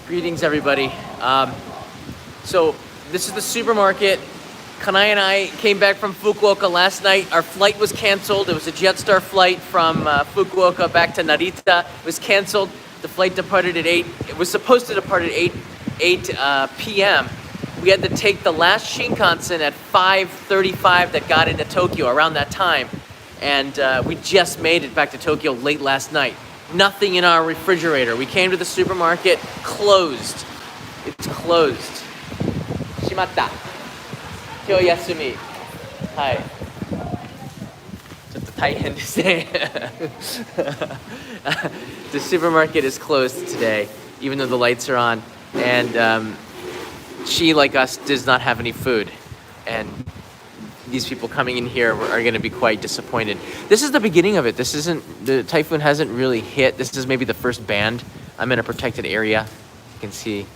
Greetings, everybody. So this is the supermarket. Kanai and I came back from Fukuoka last night. Our flight was canceled. It was a Jetstar flight from Fukuoka back to Narita. It was canceled. The flight departed at 8. It was supposed to depart at 8 p.m. We had to take the last Shinkansen at 5:35 that got into Tokyo around that time. And we just made it back to Tokyo late last night. Nothing in our refrigerator. We came to the supermarket, closed. It's closed. Shimatta. Kyou yasumi. Hai. ちょっと大変ですね. The supermarket is closed today, even though the lights are on. And she, like us, does not have any food. And these people coming in here are going to be quite disappointed. This is the beginning of it. This isn't, the typhoon hasn't really hit. This is maybe the first band. I'm in a protected area. You can see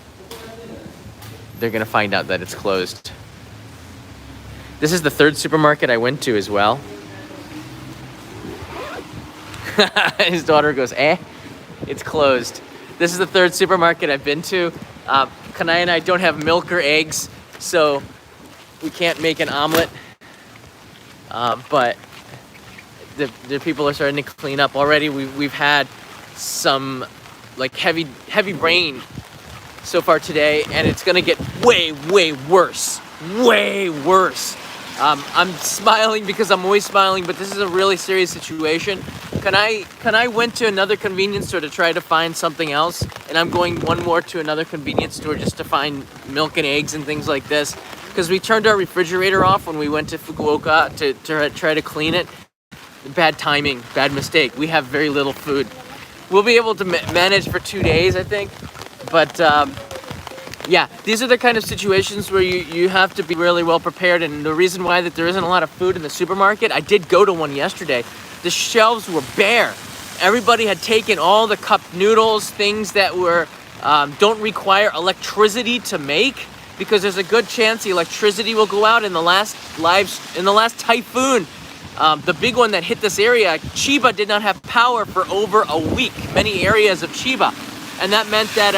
they're going to find out that it's closed. This is the third supermarket I went to as well. His daughter goes, it's closed. This is the third supermarket I've been to. Kanai and I don't have milk or eggs, so we can't make an omelet. But the people are starting to clean up already. We've had some like heavy rain so far today, and it's gonna get way worse. Way worse. I'm smiling because I'm always smiling, but this is a really serious situation. Kanai went to another convenience store to try to find something else, and I'm going one more to another convenience store just to find milk and eggs and things like this. Because we turned our refrigerator off when we went to Fukuoka to try to clean it. Bad timing, bad mistake. We have very little food. We'll be able to manage for 2 days, I think. But yeah, these are the kind of situations where you have to be really well prepared. And the reason why that there isn't a lot of food in the supermarket, I did go to one yesterday. The shelves were bare. Everybody had taken all the cup noodles, things that were don't require electricity to make, because there's a good chance the electricity will go out in the last typhoon. The big one that hit this area, Chiba did not have power for over a week, many areas of Chiba. And that meant that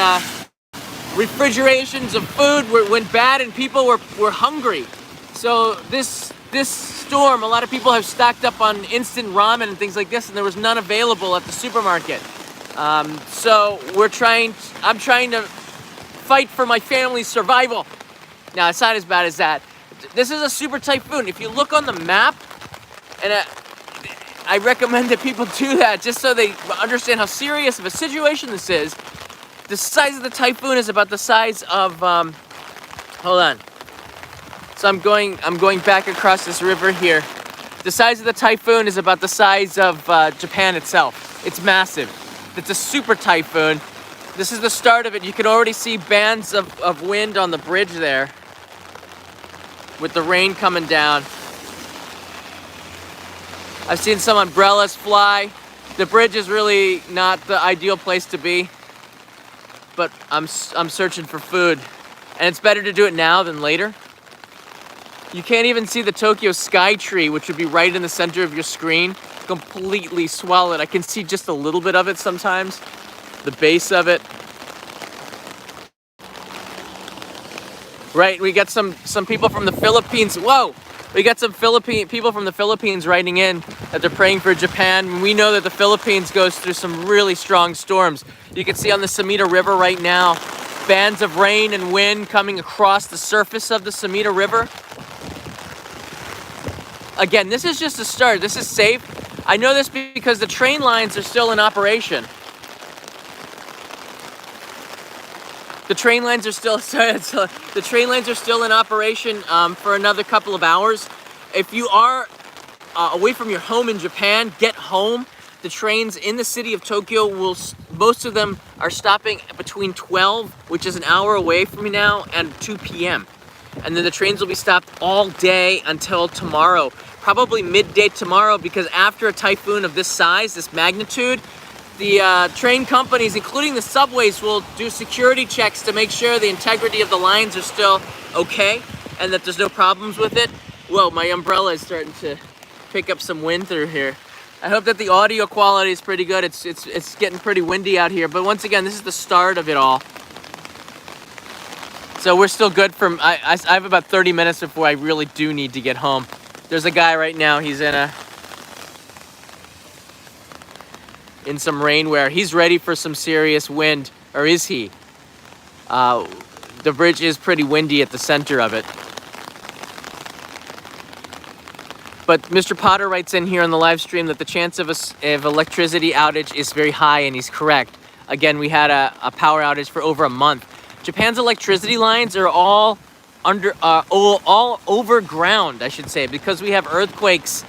refrigerations of food went bad and people were hungry. So this storm, a lot of people have stocked up on instant ramen and things like this, and there was none available at the supermarket. So I'm trying to fight for my family's survival. Now, it's not as bad as that. This is a super typhoon. If you look on the map, and I recommend that people do that just so they understand how serious of a situation this is. The size of the typhoon is about the size of, hold on. So I'm going back across this river here. The size of the typhoon is about the size of Japan itself. It's massive. It's a super typhoon. This is the start of it. You can already see bands of wind on the bridge there with the rain coming down. I've seen some umbrellas fly. The bridge is really not the ideal place to be, but I'm searching for food, and it's better to do it now than later. You can't even see the Tokyo Sky Tree, which would be right in the center of your screen, completely swallowed. I can see just a little bit of it sometimes, the base of it. Right, we got some people from the Philippines. Whoa! We got some people from the Philippines writing in that they're praying for Japan. We know that the Philippines goes through some really strong storms. You can see on the Sumida River right now, bands of rain and wind coming across the surface of the Sumida River. Again, this is just a start. This is safe. I know this because the train lines are still in operation. The train lines are still in operation for another couple of hours. If you are away from your home in Japan, get home. The trains in the city of Tokyo most of them are stopping between 12, which is an hour away from me now, and 2 p.m. And then the trains will be stopped all day until tomorrow, probably midday tomorrow, because after a typhoon of this size, this magnitude, the train companies, including the subways, will do security checks to make sure the integrity of the lines are still okay and that there's no problems with it. Whoa, my umbrella is starting to pick up some wind through here. I hope that the audio quality is pretty good. It's getting pretty windy out here. But once again, this is the start of it all. So we're still good from, I have about 30 minutes before I really do need to get home. There's a guy right now, he's in some rainwear. He's ready for some serious wind, or is he? The bridge is pretty windy at the center of it. But Mr. Potter writes in here on the live stream that the chance of electricity outage is very high, and he's correct. Again, we had a power outage for over a month. Japan's electricity lines are all over ground, I should say, because we have earthquakes.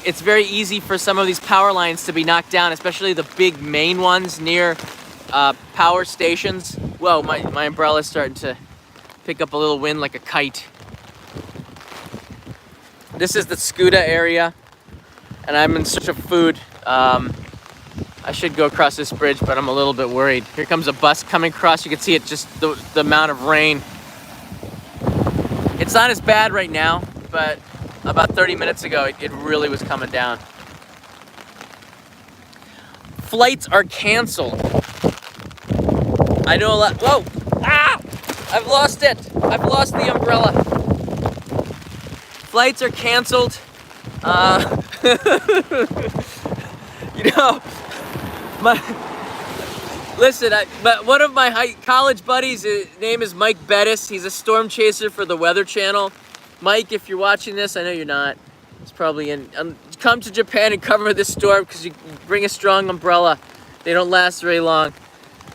It's very easy for some of these power lines to be knocked down, especially the big main ones near power stations. Whoa, my umbrella's starting to pick up a little wind like a kite. This is the Skuta area, and I'm in search of food. I should go across this bridge, but I'm a little bit worried. Here comes a bus coming across. You can see it, just the amount of rain. It's not as bad right now, but about 30 minutes ago, it really was coming down. Flights are canceled. I know a lot. Whoa! Ah! I've lost it. I've lost the umbrella. Flights are canceled. You know, but one of my college buddies, his name is Mike Bettis. He's a storm chaser for the Weather Channel. Mike, if you're watching this, I know you're not. It's probably in. Come to Japan and cover this storm, because you bring a strong umbrella. They don't last very long.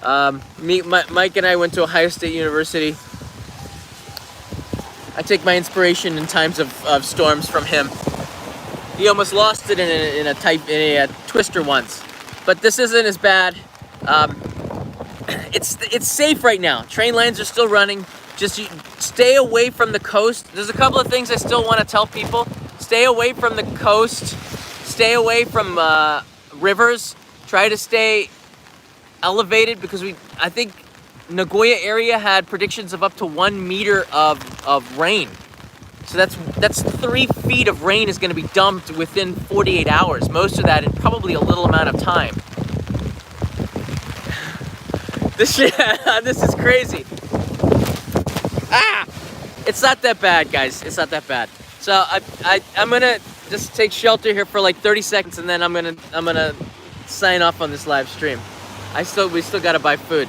Mike and I went to Ohio State University. I take my inspiration in times of storms from him. He almost lost it in a twister once, but this isn't as bad. It's safe right now. Train lines are still running. Just stay away from the coast. There's a couple of things I still want to tell people. Stay away from the coast. Stay away from rivers. Try to stay elevated, because I think Nagoya area had predictions of up to 1 meter of rain. So that's 3 feet of rain is going to be dumped within 48 hours. Most of that in probably a little amount of time. This is crazy. Ah! It's not that bad, guys. It's not that bad. So I'm gonna just take shelter here for like 30 seconds, and then I'm gonna sign off on this live stream. We still gotta buy food.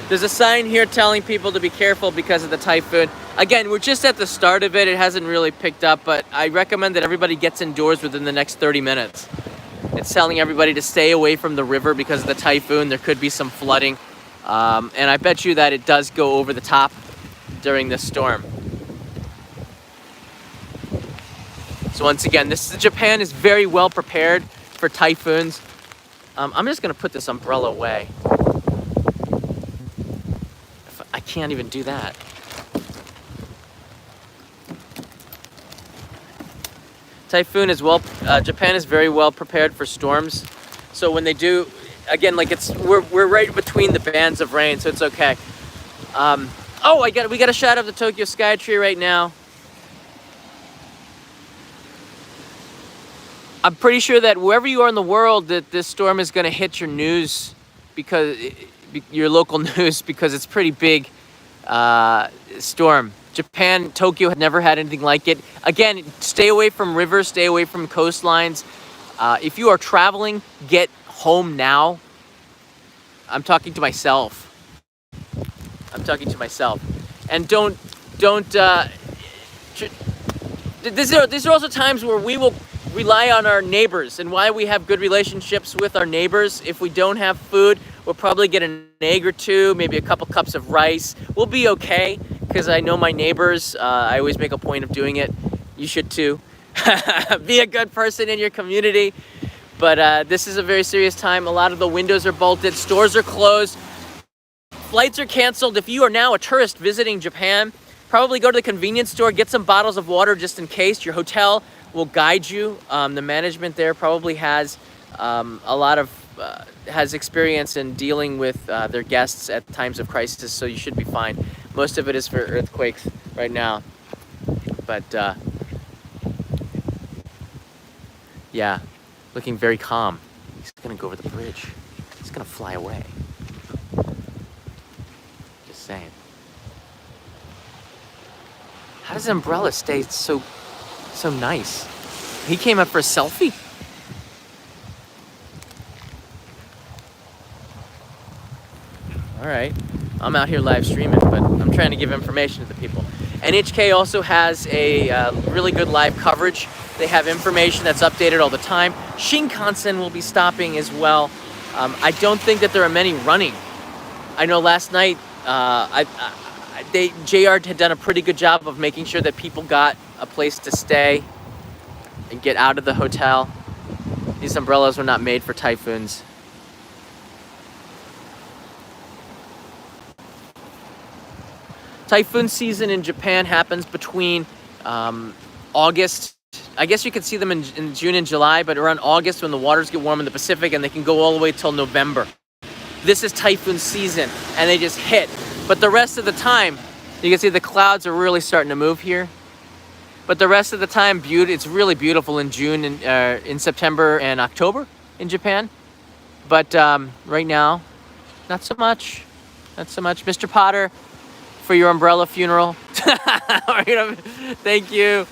There's a sign here telling people to be careful because of the typhoon. Again, we're just at the start of it. It hasn't really picked up, but I recommend that everybody gets indoors within the next 30 minutes. It's telling everybody to stay away from the river because of the typhoon. There could be some flooding. And I bet you that it does go over the top during this storm. So once again, Japan is very well prepared for typhoons. I'm just gonna put this umbrella away. I can't even do that. Typhoon is Japan is very well prepared for storms. So when they do, again, like we're right between the bands of rain, so it's okay. We got a shot of the Tokyo Sky Tree right now. I'm pretty sure that wherever you are in the world, that this storm is going to hit your news, because your local news, because it's pretty big storm. Japan, Tokyo had never had anything like it. Again, stay away from rivers, stay away from coastlines. If you are traveling, get home now. I'm talking to myself. And don't. These are also times where we will rely on our neighbors, and why we have good relationships with our neighbors. If we don't have food, we'll probably get an egg or two, maybe a couple cups of rice. We'll be okay, because I know my neighbors. I always make a point of doing it. You should too. Be a good person in your community. But this is a very serious time. A lot of the windows are bolted. Stores are closed. Flights are canceled. If you are now a tourist visiting Japan, probably go to the convenience store, get some bottles of water just in case. Your hotel will guide you. The management there probably has has experience in dealing with their guests at times of crisis, so you should be fine. Most of it is for earthquakes right now. But yeah, looking very calm. He's gonna go over the bridge. He's gonna fly away. Just saying. his umbrella stay so nice? He came up for a selfie. All right, I'm out here live streaming, but I'm trying to give information to the people. NHK also has a really good live coverage. They have information that's updated all the time. Shinkansen will be stopping as well. I don't think that there are many running. I know last night JR had done a pretty good job of making sure that people got a place to stay and get out of the hotel. These umbrellas were not made for typhoons. Typhoon season in Japan happens between August. I guess you could see them in June and July, but around August when the waters get warm in the Pacific, and they can go all the way till November. This is typhoon season, and they just hit. But the rest of the time, you can see the clouds are really starting to move here. But the rest of the time, it's really beautiful in June and in September and October in Japan. But right now, not so much. Not so much. Mr. Potter, for your umbrella funeral. Thank you.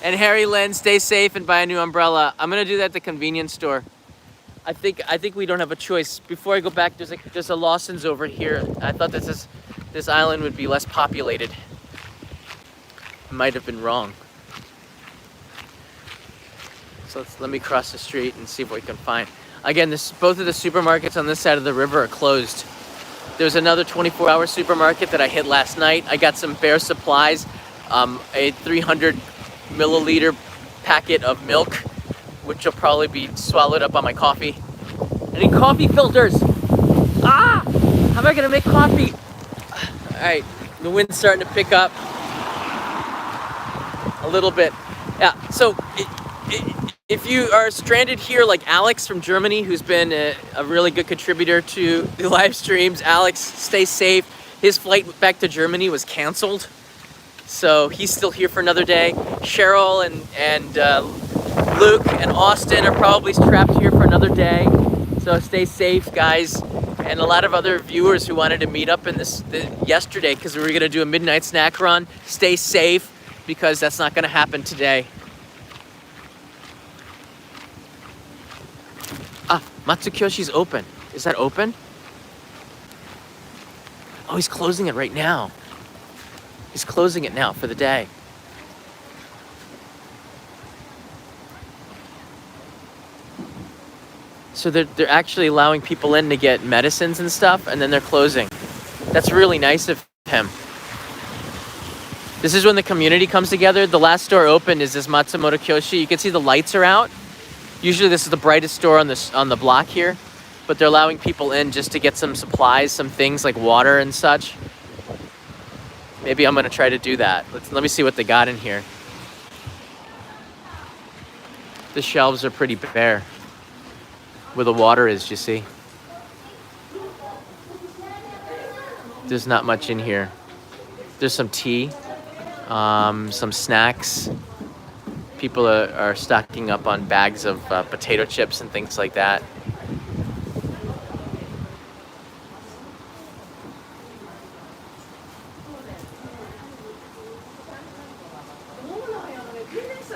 And Harry Lynn, stay safe and buy a new umbrella. I'm gonna do that at the convenience store. I think we don't have a choice. Before I go back, there's a Lawson's over here. I thought this island would be less populated. Might have been wrong. So let me cross the street and see what we can find. Again, both of the supermarkets on this side of the river are closed. There's another 24-hour supermarket that I hit last night. I got some Bear Supplies, a 300 milliliter packet of milk, which will probably be swallowed up on my coffee. I need coffee filters. Ah! How am I gonna make coffee? All right, the wind's starting to pick up a little bit. Yeah, so if you are stranded here like Alex from Germany, who's been a really good contributor to the live streams, Alex, stay safe. His flight back to Germany was canceled, so he's still here for another day. Cheryl and Luke and Austin are probably trapped here for another day, so stay safe, guys. And a lot of other viewers who wanted to meet up in yesterday because we were gonna do a midnight snack run, stay safe, because that's not gonna happen today. Ah, Matsukyoshi's open. Is that open? Oh, he's closing it right now. He's closing it now for the day. So they're actually allowing people in to get medicines and stuff, and then they're closing. That's really nice of him. This is when the community comes together. The last store opened is this Matsumoto Kyoshi. You can see the lights are out. Usually this is the brightest store on the block here, but they're allowing people in just to get some supplies, some things like water and such. Maybe I'm gonna try to do that. Let me see what they got in here. The shelves are pretty bare. Where the water is, you see. There's not much in here. There's some tea, some snacks. People are stocking up on bags of potato chips and things like that.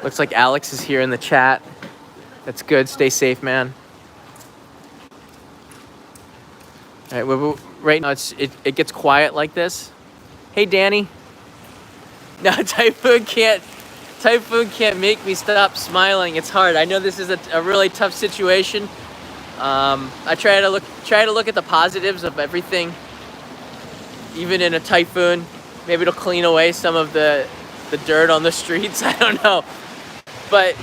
Looks like Alex is here in the chat. That's good. Stay safe, man. All right, well, right now it gets quiet like this. Hey, Danny. No, Typhoon can't make me stop smiling. It's hard. I know this is a really tough situation. I try to look at the positives of everything, even in a typhoon. Maybe it'll clean away some of the dirt on the streets. I don't know. But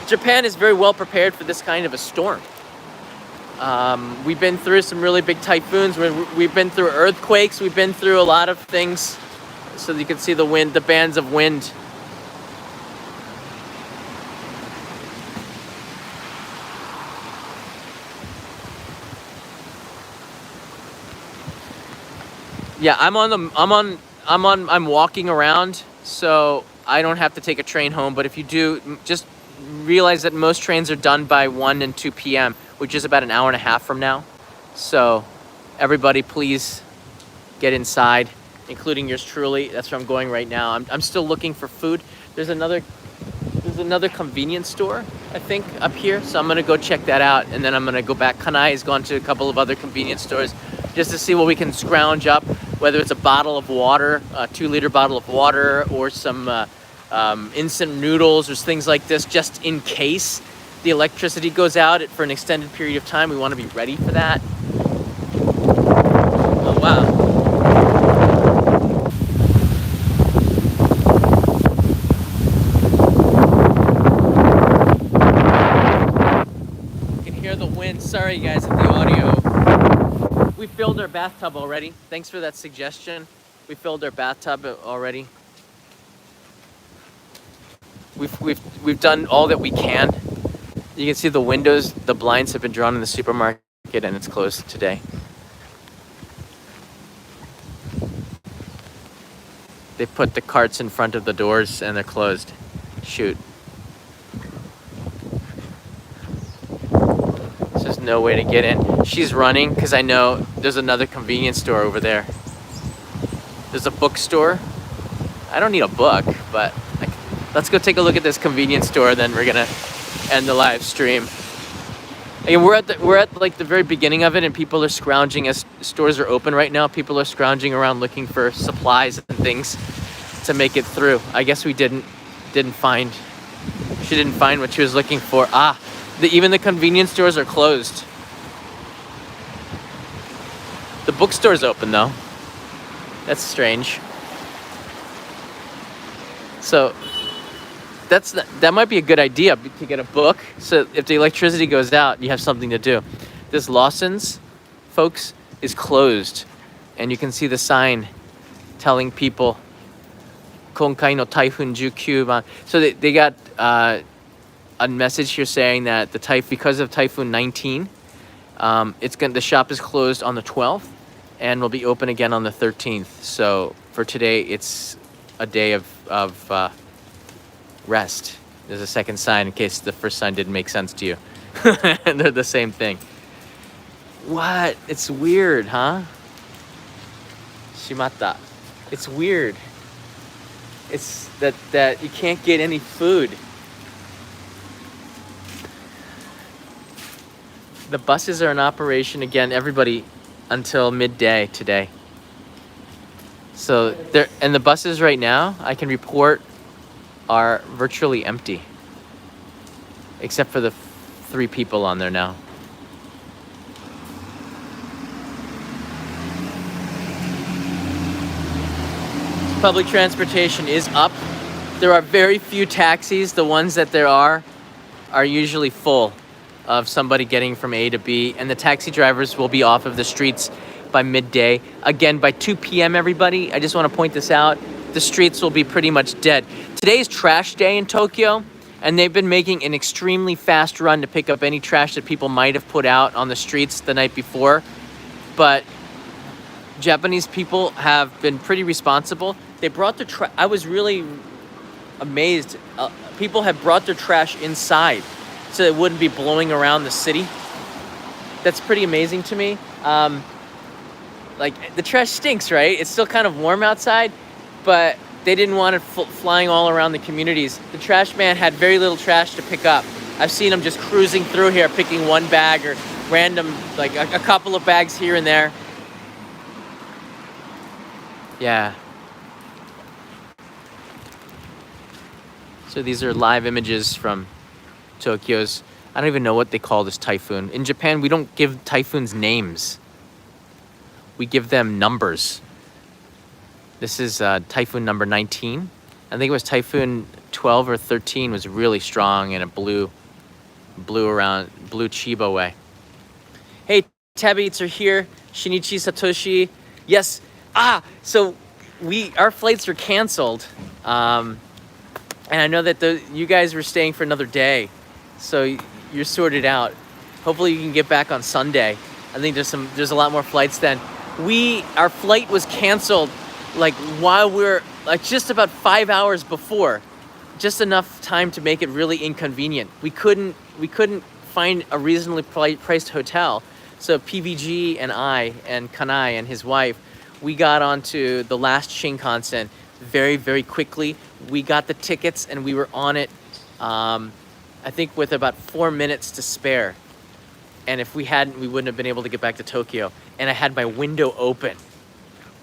Japan is very well prepared for this kind of a storm. We've been through some really big typhoons. We've been through earthquakes. We've been through a lot of things. So you can see the wind, the bands of wind. Yeah, I'm walking around, so I don't have to take a train home. But if you do, just realize that most trains are done by 1 and 2 p.m., which is about an hour and a half from now. So everybody please get inside. including yours truly. That's where I'm going right now. I'm still looking for food. There's another convenience store, I think, up here. So I'm gonna go check that out, and then I'm gonna go back. Kanai has gone to a couple of other convenience stores just to see what we can scrounge up, whether it's a bottle of water, a 2-liter bottle of water, or some instant noodles or things like this, just in case the electricity goes out for an extended period of time. We want to be ready for that. Oh, wow. You can hear the wind. Sorry, guys, if the audio. We filled our bathtub already. Thanks for that suggestion. We filled our bathtub already. We've done all that we can. You can see the windows, the blinds have been drawn in the supermarket, and it's closed today. They put the carts in front of the doors and they're closed. Shoot. There's no way to get in. She's running because I know there's another convenience store over there. There's a bookstore. I don't need a book, but let's go take a look at this convenience store, then we're gonna end the live stream. And we're at like the very beginning of it, and people are scrounging as stores are open right now. People are scrounging around looking for supplies and things to make it through. I guess we didn't find. She didn't find what she was looking for. Even the convenience stores are closed. The bookstore's open though. That's strange. So that might be a good idea to get a book. So if the electricity goes out, you have something to do. This Lawson's, folks, is closed, and you can see the sign telling people "Konkai no Typhoon 19." So they got a message here saying that because of Typhoon 19, the shop is closed on the 12th and will be open again on the 13th. So for today, it's a day of rest. There's a second sign in case the first sign didn't make sense to you. They're the same thing. What? It's weird, huh? Shimata. It's weird. It's that you can't get any food. The buses are in operation again, everybody, until midday today. So and the buses right now, I can report, are virtually empty, except for the 3 people on there now. Public transportation is up. There are very few taxis. The ones that there are usually full of somebody getting from A to B, and the taxi drivers will be off of the streets by midday. Again, by 2 p.m., everybody, I just want to point this out, the streets will be pretty much dead. Today's trash day in Tokyo, and they've been making an extremely fast run to pick up any trash that people might have put out on the streets the night before. But Japanese people have been pretty responsible. They brought the trash. I was really amazed. People have brought their trash inside so it wouldn't be blowing around the city. That's pretty amazing to me. Like, the trash stinks, right? It's still kind of warm outside, but they didn't want it flying all around the communities. The trash man had very little trash to pick up. I've seen him just cruising through here, picking one bag or random, like a couple of bags here and there. Yeah. So these are live images from Tokyo's, I don't even know what they call this typhoon. In Japan, we don't give typhoons names. We give them numbers. This is typhoon number 19. I think it was typhoon 12 or 13 was really strong, and it blew Chiba way. Hey, Tab Eats are here. Shinichi Satoshi. Yes. So our flights are canceled. And I know that you guys were staying for another day. So you're sorted out. Hopefully you can get back on Sunday. I think there's a lot more flights then. Our flight was canceled while we're just about 5 hours before. Just enough time to make it really inconvenient. We couldn't find a reasonably priced hotel. So PVG and I and Kanai and his wife, We got onto the last Shinkansen very, very quickly. We got the tickets and we were on it, I think with about 4 minutes to spare. And if we hadn't, we wouldn't have been able to get back to Tokyo. And I had my window open.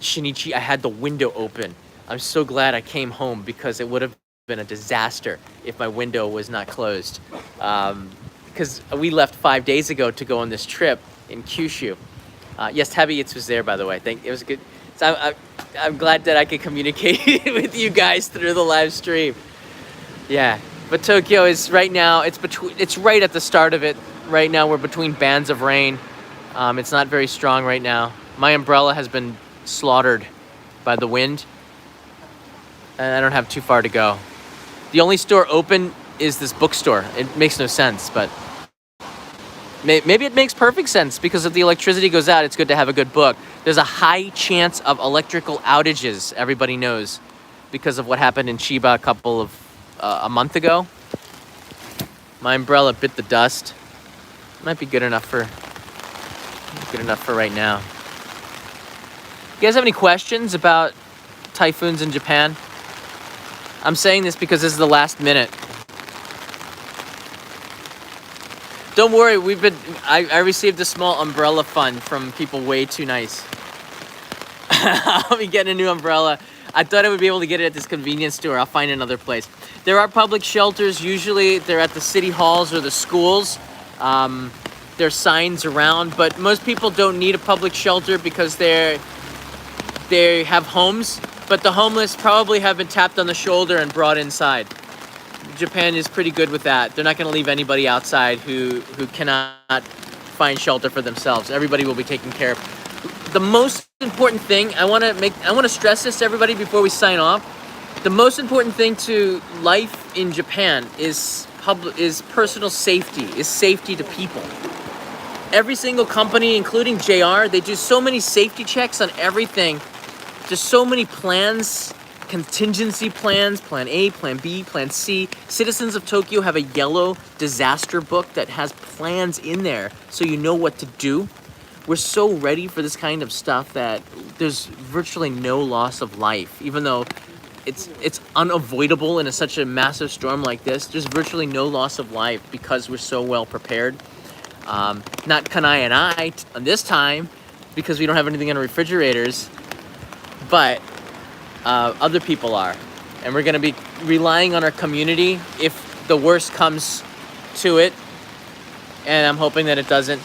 Shinichi, I had the window open. I'm so glad I came home because it would have been a disaster if my window was not closed. Because we left 5 days ago to go on this trip in Kyushu. Yes, Hagibis was there, by the way. It was good. So I'm glad that I could communicate with you guys through the live stream. Yeah, but Tokyo is right now. It's right at the start of it. Right now we're between bands of rain. It's not very strong right now. My umbrella has been slaughtered by the wind, and I don't have too far to go. The only store open is this bookstore. It makes no sense, but maybe it makes perfect sense because if the electricity goes out, it's good to have a good book. There's a high chance of electrical outages, everybody knows, because of what happened in Chiba a month ago. My umbrella bit the dust. Might be good enough for right now. You guys have any questions about typhoons in Japan? I'm saying this because this is the last minute. Don't worry, I received a small umbrella fund from people way too nice. I'll be getting a new umbrella. I thought I would be able to get it at this convenience store. I'll find another place. There are public shelters. Usually they're at the city halls or the schools. There's signs around, but most people don't need a public shelter because they have homes, but the homeless probably have been tapped on the shoulder and brought inside. Japan is pretty good with that. They're not going to leave anybody outside who cannot find shelter for themselves. Everybody will be taken care of. The most important thing, I want to stress this to everybody before we sign off. The most important thing to life in Japan is personal safety, is safety to people. Every single company, including JR, they do so many safety checks on everything. There's so many plans, contingency plans, plan A, plan B, plan C. Citizens of Tokyo have a yellow disaster book that has plans in there so you know what to do. We're so ready for this kind of stuff that there's virtually no loss of life, even though it's unavoidable in such a massive storm like this. There's virtually no loss of life because we're so well prepared. Not Kanai and I on this time because we don't have anything in our refrigerators, but other people are. And we're going to be relying on our community if the worst comes to it. And I'm hoping that it doesn't.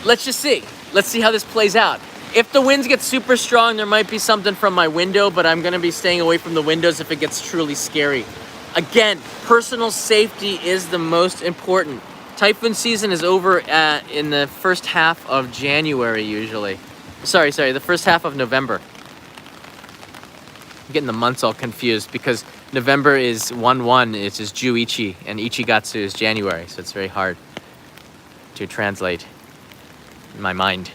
Let's just see. Let's see how this plays out. If the winds get super strong, there might be something from my window, but I'm going to be staying away from the windows if it gets truly scary. Again, personal safety is the most important. Typhoon season is over in the first half of January usually. Sorry, the first half of November. I'm getting the months all confused because November is 1/1, it's just Juichi, and Ichigatsu is January, so it's very hard to translate in my mind.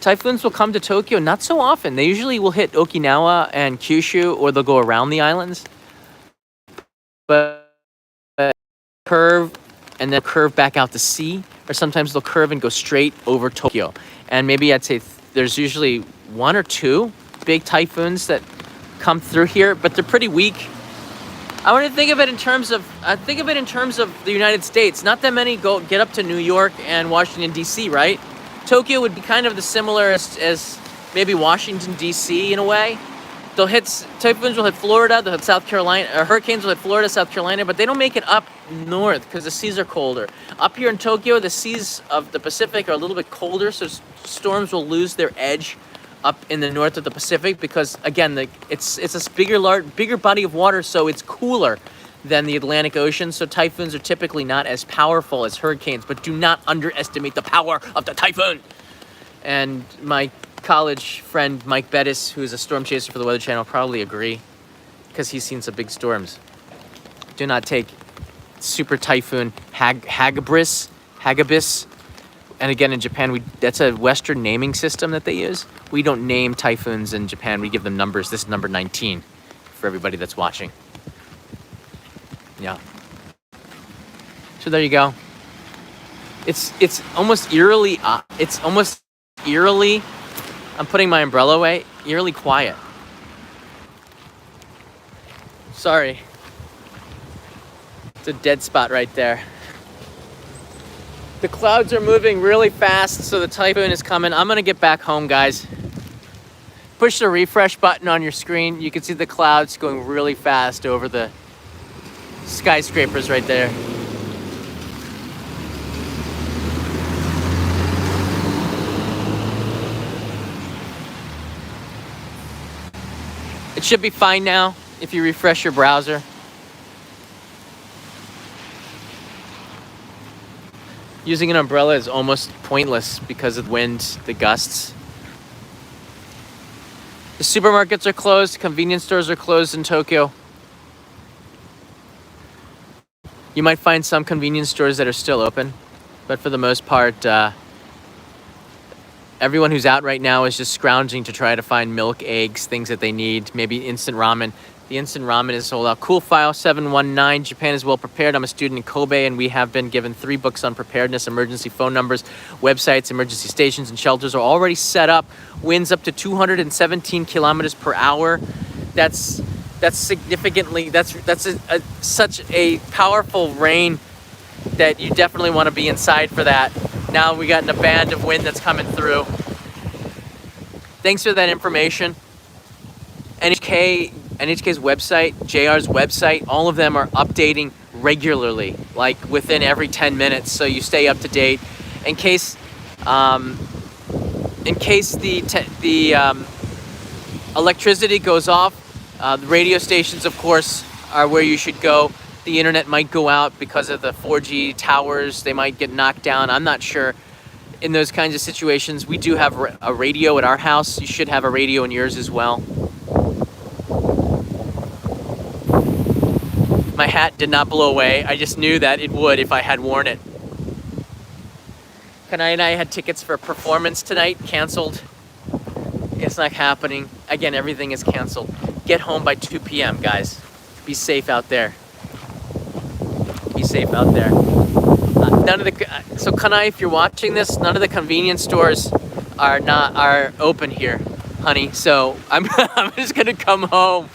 Typhoons will come to Tokyo not so often. They usually will hit Okinawa and Kyushu, or they'll go around the islands. But curve and then curve back out to sea, or sometimes they'll curve and go straight over Tokyo. And maybe I'd say there's usually 1 or 2 big typhoons that come through here, but they're pretty weak. I want to think of it in terms of the United States. Not that many get up to New York and Washington D.C., right? Tokyo would be kind of the similar as maybe Washington D.C. in a way. Typhoons will hit Florida, they'll hit South Carolina, or hurricanes will hit Florida, South Carolina, but they don't make it up north because the seas are colder. Up here in Tokyo, the seas of the Pacific are a little bit colder, so storms will lose their edge up in the north of the Pacific because, again, it's a bigger body of water, so it's cooler than the Atlantic Ocean. So typhoons are typically not as powerful as hurricanes, but do not underestimate the power of the typhoon. And my college friend Mike Bettis, who is a storm chaser for the Weather Channel, probably agree because he's seen some big storms. Do not take super typhoon Hagibis. And again, in Japan, that's a Western naming system that they use. We don't name typhoons in Japan. We give them numbers. This is number 19 for everybody that's watching. Yeah. So there you go. It's almost eerily. It's almost eerily, I'm putting my umbrella away, eerily quiet. Sorry. It's a dead spot right there. The clouds are moving really fast, so the typhoon is coming. I'm gonna get back home, guys. Push the refresh button on your screen. You can see the clouds going really fast over the skyscrapers right there. It should be fine now if you refresh your browser. Using an umbrella is almost pointless because of the wind, the gusts. The supermarkets are closed, convenience stores are closed in Tokyo. You might find some convenience stores that are still open, but for the most part, everyone who's out right now is just scrounging to try to find milk, eggs, things that they need, maybe instant ramen. The instant ramen is sold out. Cool File 719, Japan is well prepared. I'm a student in Kobe, and we have been given 3 books on preparedness. Emergency phone numbers, websites, emergency stations, and shelters are already set up. Winds up to 217 kilometers per hour. That's significantly, such a powerful rain that you definitely want to be inside for that. Now we got a band of wind that's coming through. Thanks for that information. NHK's website, JR's website, all of them are updating regularly, like within every 10 minutes, so you stay up to date. In case the electricity goes off, the radio stations, of course, are where you should go. The internet might go out because of the 4G towers. They might get knocked down. I'm not sure. In those kinds of situations, we do have a radio at our house. You should have a radio in yours as well. My hat did not blow away. I just knew that it would if I had worn it. Kanai and I had tickets for a performance tonight, canceled. It's not happening. Again, everything is canceled. Get home by 2 p.m., guys. Be safe out there. Be safe out there. So Kanai, if you're watching this, none of the convenience stores are open here, honey. So I'm just gonna come home.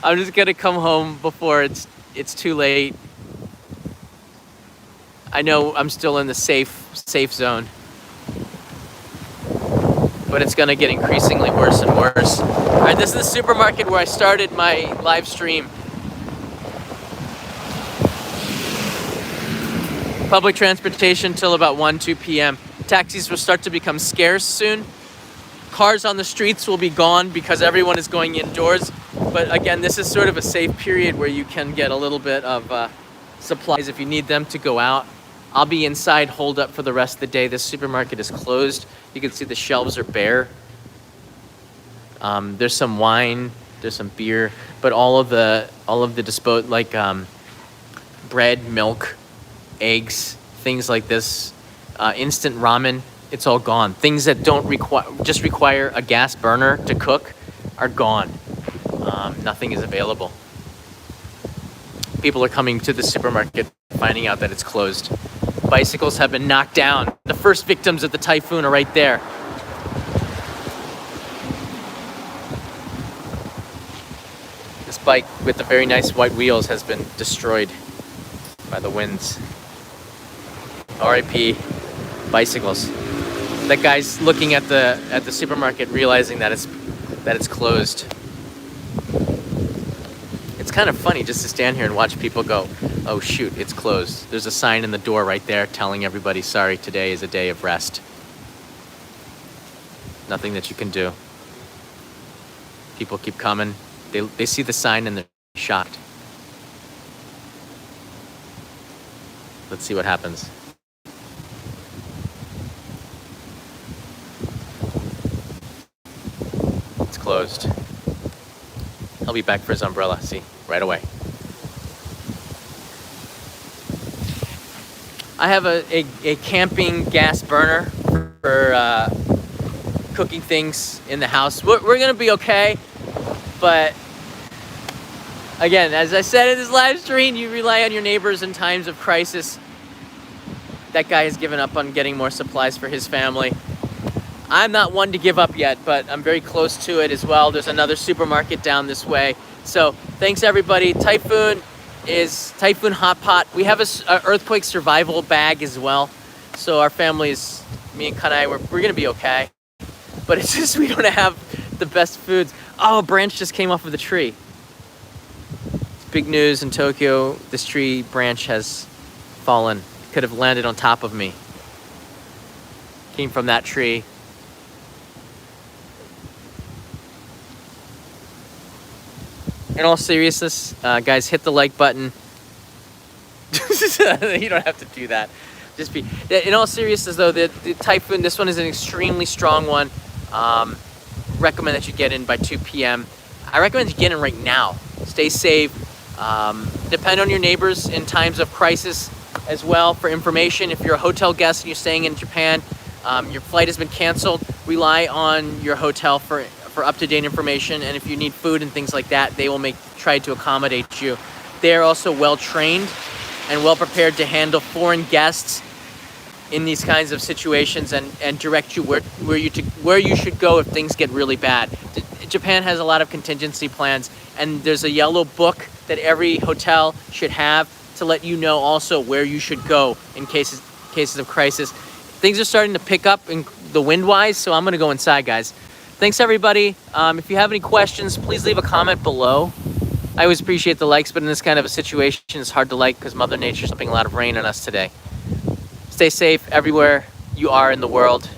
I'm just gonna come home before it's too late. I know I'm still in the safe zone, but it's gonna get increasingly worse and worse. All right, this is the supermarket where I started my live stream. Public transportation till about 1-2 p.m. Taxis will start to become scarce soon. Cars on the streets will be gone because everyone is going indoors. But again, this is sort of a safe period where you can get a little bit of supplies if you need them to go out. I'll be inside holed up for the rest of the day. This supermarket is closed. You can see the shelves are bare. There's some wine, there's some beer, but all of the bread, milk, eggs, things like this, instant ramen, it's all gone. Things that don't require a gas burner to cook are gone. Nothing is available. People are coming to the supermarket finding out that it's closed. Bicycles have been knocked down. The first victims of the typhoon are right there. This bike with the very nice white wheels has been destroyed by the winds. R.I.P. bicycles. That guy's looking at the supermarket, realizing that it's closed. It's kind of funny just to stand here and watch people go, oh shoot, it's closed. There's a sign in the door right there telling everybody, sorry, today is a day of rest. Nothing that you can do. People keep coming. They see the sign and they're shocked. Let's see what happens. It's closed. He'll be back for his umbrella, see, right away. I have a camping gas burner for cooking things in the house. We're gonna be okay, but again, as I said in this live stream, you rely on your neighbors in times of crisis. That guy has given up on getting more supplies for his family. I'm not one to give up yet, but I'm very close to it as well. There's another supermarket down this way. So thanks everybody. Typhoon is Typhoon Hot Pot. We have a earthquake survival bag as well. So our families, me and Kanai, we're gonna be okay. But it's just we don't have the best foods. Oh, a branch just came off of the tree. It's big news in Tokyo. This tree branch has fallen. It could have landed on top of me. Came from that tree. In all seriousness, guys, hit the like button. You don't have to do that. Just be. In all seriousness, though, the Typhoon, this one is an extremely strong one. Recommend that you get in by 2 p.m. I recommend you get in right now. Stay safe. Depend on your neighbors in times of crisis as well for information. If you're a hotel guest and you're staying in Japan, your flight has been canceled, rely on your hotel for up-to-date information. And if you need food and things like that, they will try to accommodate you. They're also well-trained and well-prepared to handle foreign guests in these kinds of situations and direct you where you should go if things get really bad. Japan has a lot of contingency plans, and there's a yellow book that every hotel should have to let you know also where you should go in cases of crisis. Things are starting to pick up in the wind-wise, so I'm gonna go inside, guys. Thanks everybody. If you have any questions, please leave a comment below. I always appreciate the likes, but in this kind of a situation, it's hard to like because Mother Nature's dumping a lot of rain on us today. Stay safe everywhere you are in the world,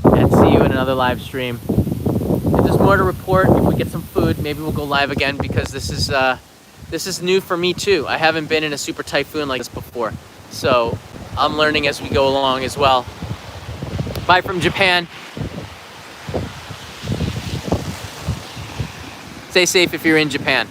and see you in another live stream. If there's more to report, if we get some food, maybe we'll go live again, because this is new for me too. I haven't been in a super typhoon like this before, so I'm learning as we go along as well. Bye from Japan. Stay safe if you're in Japan.